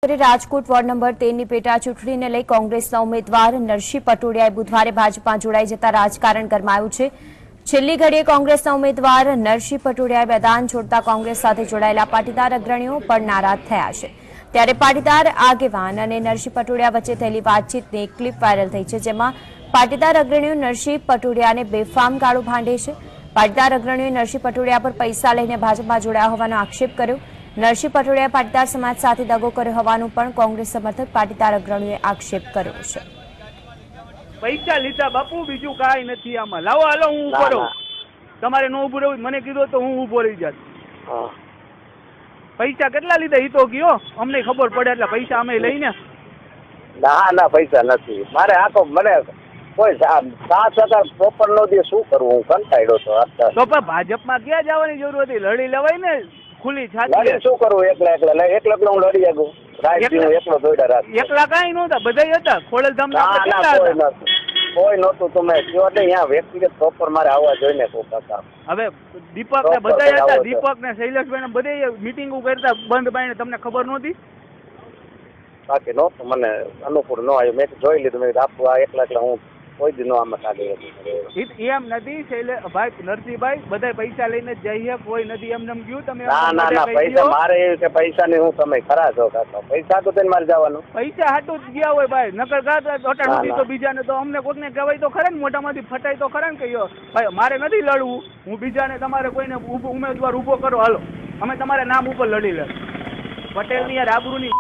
Rajkot ward number 13 ની પેટા ચૂંટણીને લઈ કોંગ્રેસના ઉમેદવાર નરસિંહ પટોડિયાએ બુધવારે ભાજપમાં જોડાઈ જતા રાજકારણ ગરમાયું છે। છેલ્લી ઘડીએ કોંગ્રેસના ઉમેદવાર નરસિંહ પટોડિયાએ મેદાન છોડતા કોંગ્રેસ સાથે જોડાયેલા પાટીદાર અગ્રણીઓ પણ નારાજ થયા છે। ત્યારે પાટીદાર આગેવાન અને નરસિંહ પટોડિયા વચ્ચે થયેલી વાતચીતની એક ક્લિપ વાયરલ થઈ છે, જેમાં પાટીદાર અગ્રણીઓ નરસિંહ પટોડિયાને બેફામ ગાળો ભાંડે છે। પાટીદાર અગ્રણીઓએ નરસિંહ પટોડિયા પર પૈસા લઈને ભાજપમાં જોડાયા હોવાનો આક્ષેપ કર્યો। નરસિંહ પટોડિયાએ પાટીદાર સમાજ સાથે દગો કર્યો હોવાનું પણ કોંગ્રેસ સમર્થક પાટીદાર અગ્રણીઓએ આક્ષેપ કર્યો છે। પૈસા લીધા બાપુ, બીજું કાંઈ નથી આમાં। લાવો હાલો હું ઉભો રહું, તમારે નો ઉભો રહેવું મને કીધું તો હું ઉભો રહી જાત। પૈસા કેટલા લીધા ઈ તો કયો, અમને ખબર પડે એટલે પૈસા અમે લઈને। ના પૈસા નથી મારે, આ તો મને કોઈ સાથ હતા પ્રોપર નો દે, શું કરવું, હું કંટાળ્યો હતો। તો પણ ભાજપમાં ક્યાં જવાની જરૂર હતી, લડી લેવાય ને ખુલ્લી છાતી। શું કરવું, એકલા હું લડી શકું? એકલો દોડ્યા રાખ, એકલા કાંઈ નહોતા, બધા હતા। ખોડલધામ કોઈ નહોતું, તમે કયો ને અહીંયા વ્યક્તિગત પ્રોપર મારે આવવા જોઈને કાકા। હવે દીપક ને બધા હતા, દીપક ને શૈલેષભાઈ ને બધા મીટિંગો કરતા બંધ પાડીને, તમને ખબર નહોતી? બાકી નહોતું, મને અનુકૂળ ન આવ્યું, મેં જોઈ લીધું, મેં આપવું આ એકલા હું કોઈ દી નો આમાં કાઢી એમ નથી ભાઈ નરસિંહભાઈ, બધા પૈસા લઈને જ જઈએ, કોઈ નથી એમને એમ ગયું તમે? ના પૈસા મારે એવું કે પૈસા ની હું તમે ખરા છો કાકા, પૈસા તો તેને મારે જવાનું, પૈસા હાટું જ ગયા હોય ભાઈ, નકર અટાણ તો બીજાને તો અમને કોઈને કહેવાય તો ખરા ને, મોઢામાંથી ફટાય તો ખરા ને કહીયો ભાઈ મારે નથી લડવું, હું બીજાને તમારે કોઈને ઉમેદવાર ઉભો કરો, હાલો અમે તમારા નામ ઉપર લડી લે। પટેલ ની યાર આબરૂની